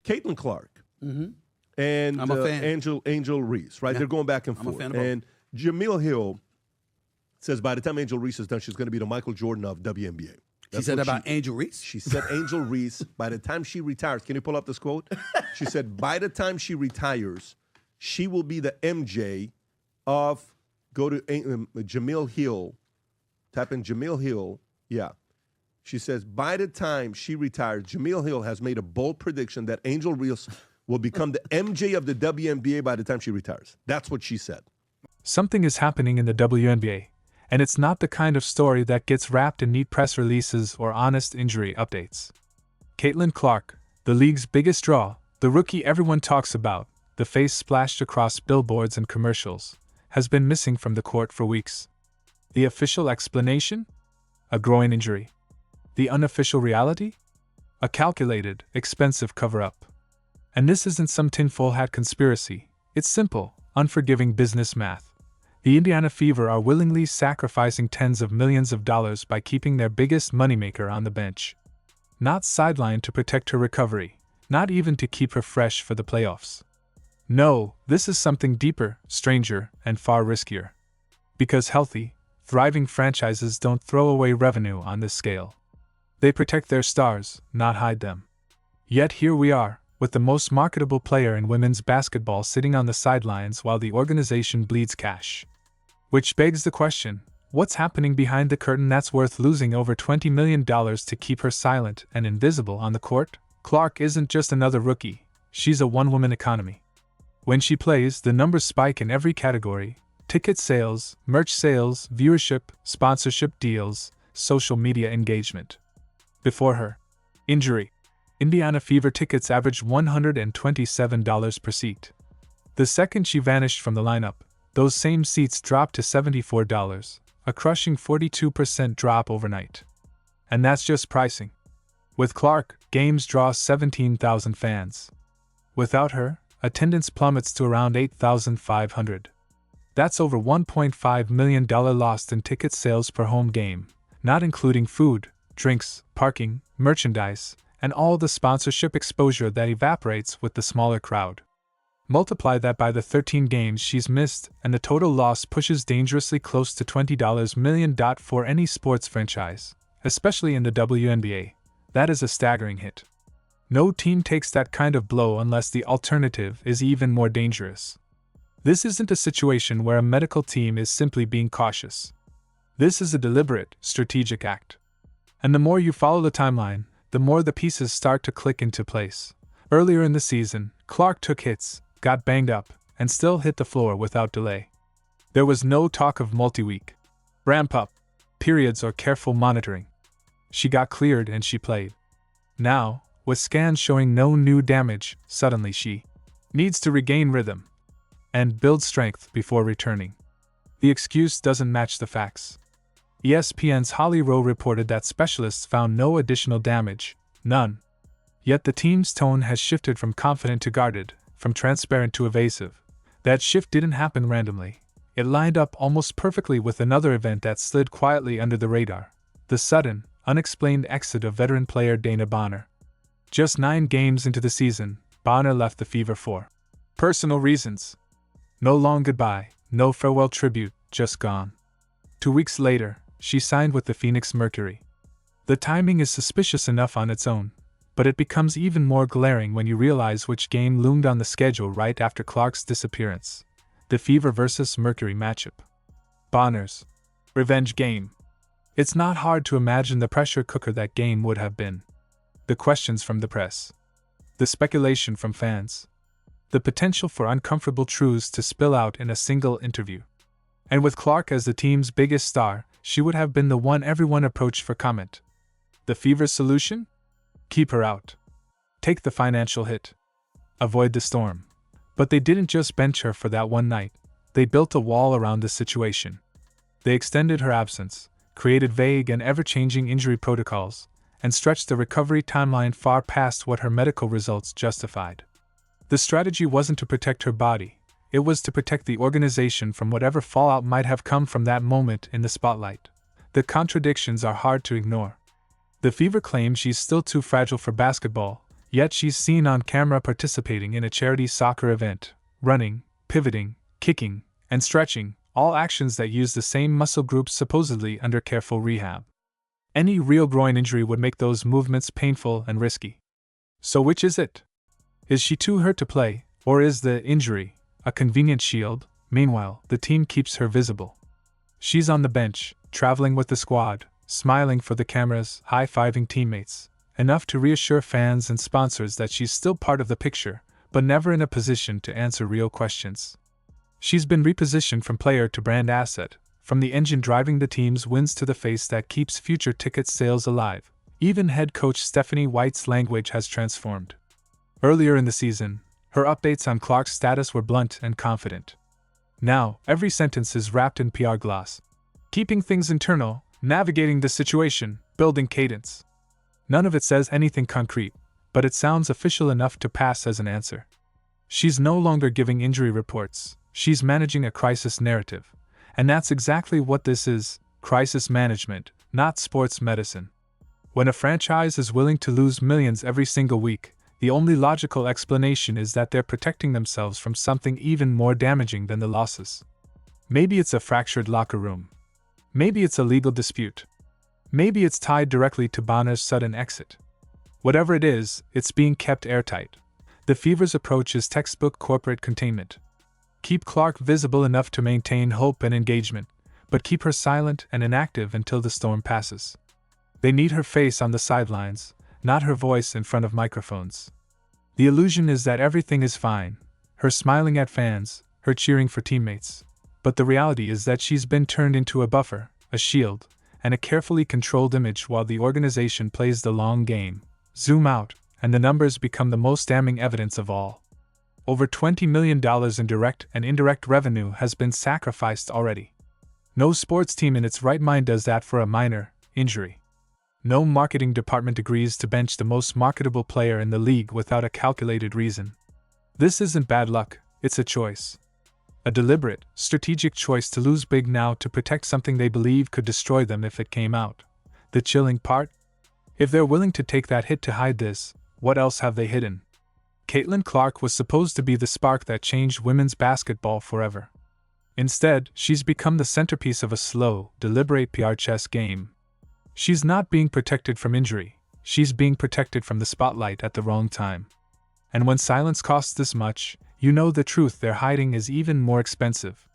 Caitlin Clark Mm-hmm. and I'm a fan. Angel Reese, right? Yeah. They're going back and I'm a forth. fan of both. And Jamil Hill says by the time Angel Reese is done, she's going to be the Michael Jordan of WNBA. She said about Angel Reese? She said Angel Reese, by the time she retires, can you pull up this quote? She said, by the time she retires, she will be the MJ of, go to Jamil Hill, type in Jamil Hill, yeah. She says, by the time she retires, Jamil Hill has made a bold prediction that Angel Reese will become the MJ of the WNBA by the time she retires. That's what she said. Something is happening in the WNBA, and it's not the kind of story that gets wrapped in neat press releases or honest injury updates. Caitlin Clark, the league's biggest draw, the rookie everyone talks about, the face splashed across billboards and commercials, has been missing from the court for weeks. The official explanation? A groin injury. The unofficial reality? A calculated, expensive cover-up. And this isn't some tinfoil hat conspiracy, it's simple, unforgiving business math. The Indiana Fever are willingly sacrificing tens of millions of dollars by keeping their biggest moneymaker on the bench. Not sidelined to protect her recovery, not even to keep her fresh for the playoffs. No, this is something deeper, stranger, and far riskier. Because healthy, thriving franchises don't throw away revenue on this scale. They protect their stars, not hide them. Yet here we are, with the most marketable player in women's basketball sitting on the sidelines while the organization bleeds cash. Which begs the question, what's happening behind the curtain that's worth losing over $20 million to keep her silent and invisible on the court? Clark isn't just another rookie, she's a one-woman economy. When she plays, the numbers spike in every category: ticket sales, merch sales, viewership, sponsorship deals, social media engagement. Before her injury, Indiana Fever tickets averaged $127 per seat. The second she vanished from the lineup, those same seats dropped to $74, a crushing 42% drop overnight. And that's just pricing. With Clark, games draw 17,000 fans. Without her, attendance plummets to around 8,500. That's over $1.5 million lost in ticket sales per home game, not including food, drinks, parking, merchandise, and all the sponsorship exposure that evaporates with the smaller crowd. Multiply that by the 13 games she's missed, and the total loss pushes dangerously close to $20 million for any sports franchise, especially in the WNBA. That is a staggering hit. No team takes that kind of blow unless the alternative is even more dangerous. This isn't a situation where a medical team is simply being cautious. This is a deliberate, strategic act. And the more you follow the timeline, the more the pieces start to click into place. Earlier in the season, Clark took hits, got banged up, and still hit the floor without delay. There was no talk of multi-week ramp-up periods or careful monitoring. She got cleared and she played. Now, with scans showing no new damage, suddenly she needs to regain rhythm and build strength before returning. The excuse doesn't match the facts. ESPN's Holly Rowe reported that specialists found no additional damage, none. Yet the team's tone has shifted from confident to guarded, from transparent to evasive. That shift didn't happen randomly. It lined up almost perfectly with another event that slid quietly under the radar: the sudden, unexplained exit of veteran player Dana Bonner. Just 9 games into the season, Bonner left the Fever for personal reasons. No long goodbye, no farewell tribute, just gone. 2 weeks later, she signed with the Phoenix Mercury. The timing is suspicious enough on its own, but it becomes even more glaring when you realize which game loomed on the schedule right after Clark's disappearance: the Fever vs. Mercury matchup. Bonner's revenge game. It's not hard to imagine the pressure cooker that game would have been. The questions from the press. The speculation from fans. The potential for uncomfortable truths to spill out in a single interview. And with Clark as the team's biggest star, she would have been the one everyone approached for comment. The Fever's solution? Keep her out. Take the financial hit. Avoid the storm. But they didn't just bench her for that one night. They built a wall around the situation. They extended her absence, created vague and ever-changing injury protocols, and stretched the recovery timeline far past what her medical results justified. The strategy wasn't to protect her body, it was to protect the organization from whatever fallout might have come from that moment in the spotlight. The contradictions are hard to ignore. The Fever claims she's still too fragile for basketball, Yet she's seen on camera participating in a charity soccer event, running, pivoting, kicking, and stretching, all actions that use the same muscle groups supposedly under careful rehab. Any real groin injury would make those movements painful and risky. So which is it? Is she too hurt to play, or is the injury a convenient shield? Meanwhile, the team keeps her visible. She's on the bench, traveling with the squad, smiling for the cameras, high-fiving teammates, enough to reassure fans and sponsors that she's still part of the picture, but never in a position to answer real questions. She's been repositioned from player to brand asset, from the engine driving the team's wins to the face that keeps future ticket sales alive. Even head coach Stephanie White's language has transformed. Earlier in the season, her updates on Clark's status were blunt and confident. Now, every sentence is wrapped in PR gloss. Keeping things internal, navigating the situation, building cadence. None of it says anything concrete, but it sounds official enough to pass as an answer. She's no longer giving injury reports, she's managing a crisis narrative. And that's exactly what this is, crisis management, not sports medicine. When a franchise is willing to lose millions every single week, the only logical explanation is that they're protecting themselves from something even more damaging than the losses. Maybe it's a fractured locker room. Maybe it's a legal dispute. Maybe it's tied directly to Bonner's sudden exit. Whatever it is, it's being kept airtight. The Fever's approach is textbook corporate containment. Keep Clark visible enough to maintain hope and engagement, but keep her silent and inactive until the storm passes. They need her face on the sidelines, not her voice in front of microphones. The illusion is that everything is fine, her smiling at fans, her cheering for teammates. But the reality is that she's been turned into a buffer, a shield, and a carefully controlled image while the organization plays the long game. Zoom out, and the numbers become the most damning evidence of all. Over $20 million in direct and indirect revenue has been sacrificed already. No sports team in its right mind does that for a minor injury. No marketing department agrees to bench the most marketable player in the league without a calculated reason. This isn't bad luck, it's a choice. A deliberate, strategic choice to lose big now to protect something they believe could destroy them if it came out. The chilling part? If they're willing to take that hit to hide this, what else have they hidden? Caitlin Clark was supposed to be the spark that changed women's basketball forever. Instead, she's become the centerpiece of a slow, deliberate PR chess game. She's not being protected from injury, she's being protected from the spotlight at the wrong time. And when silence costs this much, you know the truth they're hiding is even more expensive.